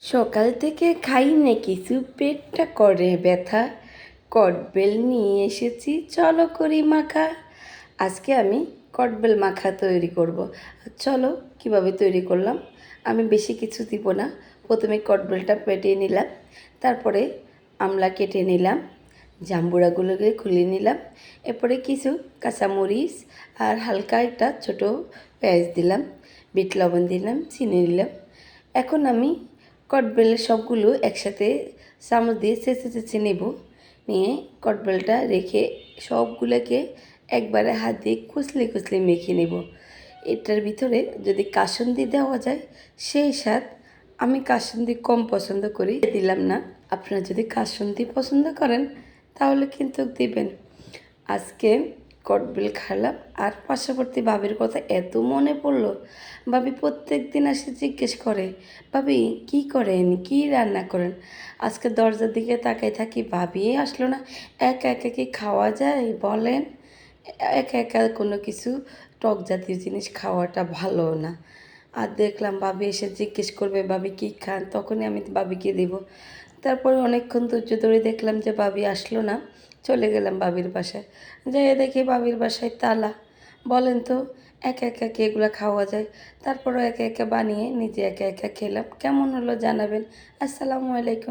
সকাল থেকে খাই না কিছু, পেটটা করে ব্যথা। কটবেল নিয়ে এসেছি, চলো করি মাখা। আজকে আমি কটবেল মাখা তৈরি করব। চলো কিভাবে তৈরি করলাম। আমি বেশি কিছু দিব না। প্রথমে কটবেলটা পেটিয়ে নিলাম, তারপরে আমলা কেটে নিলাম, জাম্বুরাগুলোকে খুলে নিলাম, এরপরে কিছু কাঁচামরিচ আর হালকা একটা ছোটো পেঁয়াজ দিলাম, বিট লবণ দিলাম, চিনি দিলাম। এখন আমি কটবেলের সবগুলো একসাথে চামচ দিয়ে চেঁচে চেঁচে নেব। নিয়ে কটবেলটা রেখে সবগুলোকে একবারে হাত দিয়ে কুচলে কুচলে মেখে নেব। এটার ভিতরে যদি কাসুন্দি দেওয়া যায় সেই স্বাদ। আমি কাসুন্দি কম পছন্দ করি, দিলাম না। আপনারা যদি কাসুন্দি পছন্দ করেন তাহলে কিন্তু দিবেন। আজকে কটবেল খেলাম, আর পার্শ্ববর্তী ভাবির কথা এত মনে পড়লো। ভাবি প্রত্যেক দিন এসে জিজ্ঞেস করে, ভাবি কী করেন, কী রান্না করেন। আজকে দরজার দিকে তাকাই থাকি, ভাবি আসলো না। একা একা কি খাওয়া যায় বলেন? একা একা কোনো কিছু টক জাতীয় জিনিস খাওয়াটা ভালো না। আর দেখলাম ভাবি এসে জিজ্ঞেস করবে ভাবি কী খান, তখনই আমি ভাবিকে দেব। তারপরে অনেকক্ষণ ধৈর্য ধরে দেখলাম যে ভাবি আসলো না, চলে গেলাম ভাবির বাসায়। যেয়ে দেখি ভাবির বাসায় তালা। বলেন তো একা একা কি এগুলো খাওয়া যায়? তারপরও একা একা বানিয়ে নিজে একা একা খেলাম। কেমন হলো জানাবেন। আসসালামু আলাইকুম।